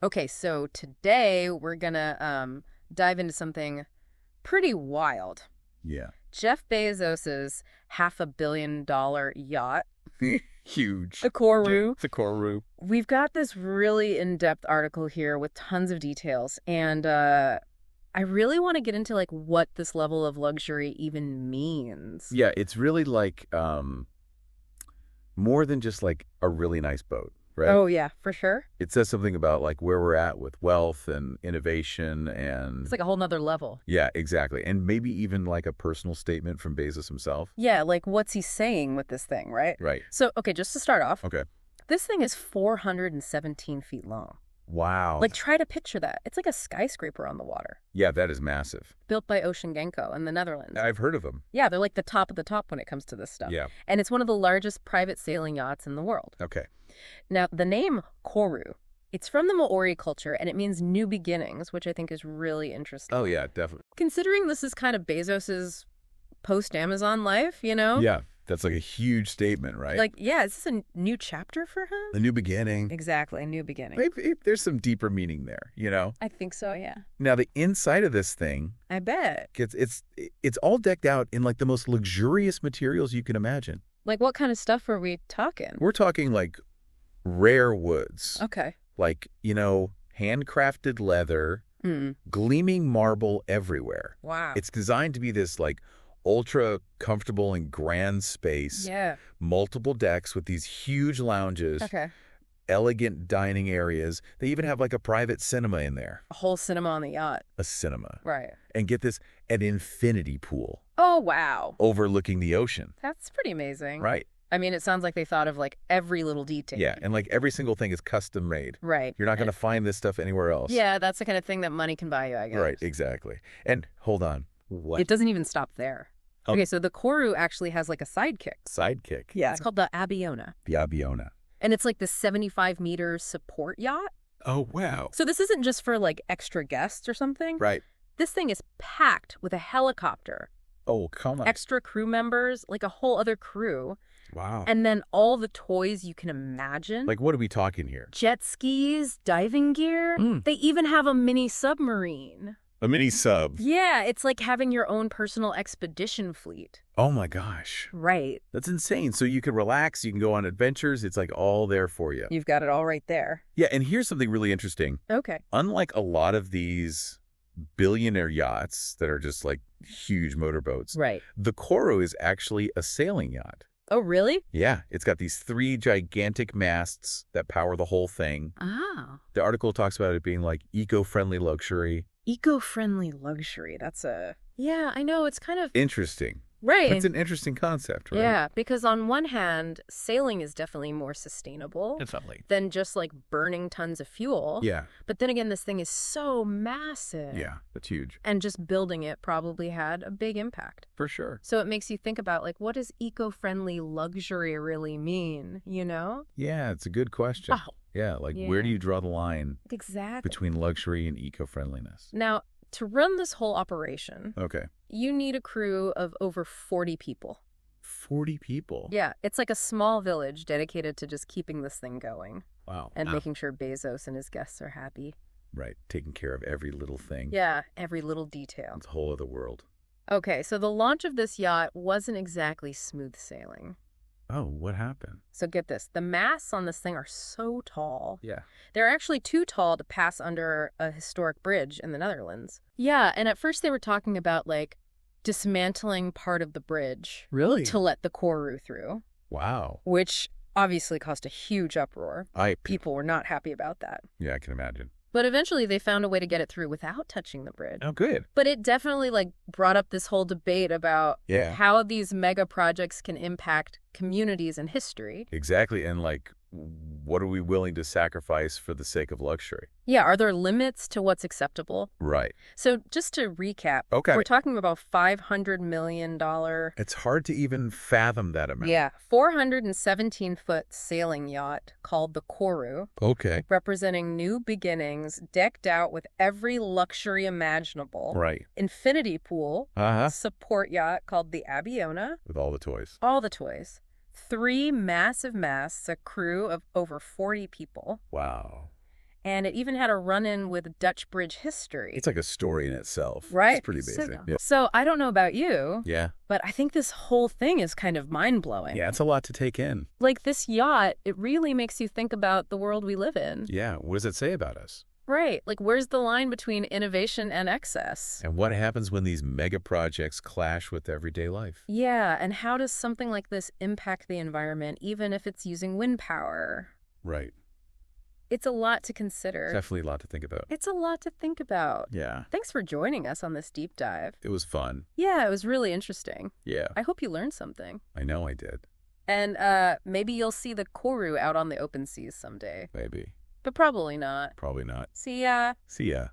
Okay, so today we're gonna dive into something pretty wild. Yeah. Jeff Bezos's $500 million yacht, Huge. the Koru. The Koru. We've got this really in-depth article here with tons of details, and I really want to get into like what this level of luxury even means. Yeah, it's really like more than just like a really nice boat, right? Oh yeah, for sure. It says something about like where we're at with wealth and innovation It's and like a whole nother level. yeah, exactly. And maybe even like a personal statement from Bezos himself. Yeah, like what's he saying with this thing, right? Right. So, okay, just to start off, Okay. this thing is 417 feet long. Wow. Like, try to picture that. It's like a skyscraper on the water, Yeah, that is massive. built by Oceanco in the Netherlands. I've heard of them. Yeah, they're like the top of the top when it comes to this stuff. Yeah. And it's one of the largest private sailing yachts in the world. Okay. Now, the name Koru, it's from the Maori culture, and it means new beginnings, which I think is really interesting. Oh yeah, definitely. Considering this is kind of Bezos's post-Amazon life, you know? Yeah, that's like a huge statement, right? Like, yeah, is this a new chapter for him? the new beginning. Exactly, a new beginning. Maybe there's some deeper meaning there, you know? I think so, yeah. Now the inside of this thing I bet. it's all decked out in like the most luxurious materials you can imagine. Like, what kind of stuff are we talking? We're talking like rare woods, Okay. like, handcrafted leather, Hmm. gleaming marble everywhere. Wow. It's designed to be this like ultra comfortable and grand space, Yeah. multiple decks with these huge lounges, Okay. elegant dining areas. They even have like a private cinema in there, A whole cinema on the yacht. a cinema. Right. And get this, an infinity pool Oh, wow. overlooking the ocean. That's pretty amazing. Right. I mean, it sounds like they thought of like every little detail. Yeah. And like every single thing is custom made. Right. You're not going to find this stuff anywhere else. Yeah, that's the kind of thing that money can buy you, I guess. Right. Exactly. And hold on. What? It doesn't even stop there. Oh. Okay, so the Koru actually has like a sidekick. Sidekick. Yeah. It's called the Abiona. The Abiona. And it's like the 75-meter support yacht. Oh, wow. So this isn't just for like extra guests or something. Right. This thing is packed with a helicopter, Oh, come on. extra crew members, like a whole other crew, Wow. and then all the toys you can imagine. Like, what are we talking here? Jet skis, diving gear. Mm. They even have a mini submarine. A mini sub. Yeah, it's like having your own personal expedition fleet. Oh, my gosh. Right. That's insane. So you can relax. You can go on adventures. It's like all there for you. You've got it all right there. Yeah. And here's something really interesting. Okay. Unlike a lot of these billionaire yachts that are just like huge motorboats, Right. the Koru is actually a sailing yacht. Oh, really? Yeah. It's got these 3 gigantic masts that power the whole thing. Oh. The article talks about it being like eco-friendly luxury. Eco-friendly luxury. Yeah, I know. It's kind of... Interesting. Right. It's an interesting concept, right? Yeah, because on one hand, sailing is definitely more sustainable Definitely. than just like burning tons of fuel. Yeah. But then again, this thing is so massive. Yeah. That's huge. And just building it probably had a big impact. For sure. So it makes you think about like, what does eco-friendly luxury really mean, you know? Yeah. It's a good question. Oh, Yeah. Like, yeah. where do you draw the line exactly. between luxury and eco-friendliness? Now, to run this whole operation, Okay. you need a crew of over 40 people. 40 people. Yeah, it's like a small village dedicated to just keeping this thing going Wow. and making sure Bezos and his guests are happy. Right. Taking care of every little thing. Yeah, every little detail. It's a whole other world. Okay, so the launch of this yacht wasn't exactly smooth sailing. Oh, what happened? So get this, the masts on this thing are so tall. Yeah. They're actually too tall to pass under a historic bridge in the Netherlands. Yeah, and at first they were talking about like dismantling part of the bridge Really? to let the Koru through, Wow. which obviously caused a huge uproar. I People were not happy about that. Yeah, I can imagine. But eventually they found a way to get it through without touching the bridge. Oh, good. But it definitely like brought up this whole debate about Yeah. how these mega projects can impact communities and history. Exactly. And like, what are we willing to sacrifice for the sake of luxury? Yeah, are there limits to what's acceptable? Right. So just to recap, Okay. we're talking about $500 million, It's hard to even fathom that amount. 417-foot sailing yacht called the Koru, Okay. representing new beginnings, decked out with every luxury imaginable. Right. Infinity pool, Uh-huh. support yacht called the Abiona, With all the toys. all the toys. 3 massive masts, a crew of over 40 people. Wow. And it even had a run-in with Dutch bridge history. It's like a story in itself. Right? It's pretty amazing. So I don't know about you. Yeah. But I think this whole thing is kind of mind-blowing. Yeah, it's a lot to take in. Like this yacht, it really makes you think about the world we live in. Yeah, what does it say about us? Right. Like where's the line between innovation and excess? And what happens when these mega projects clash with everyday life? Yeah, and how does something like this impact the environment, even if it's using wind power? Right. It's a lot to consider. Definitely a lot to think about. It's a lot to think about. Yeah. Thanks for joining us on this deep dive. It was fun. Yeah, it was really interesting. Yeah. I hope you learned something. I know I did. And maybe you'll see the Koru out on the open seas someday. Maybe. But probably not. Probably not. See ya. See ya.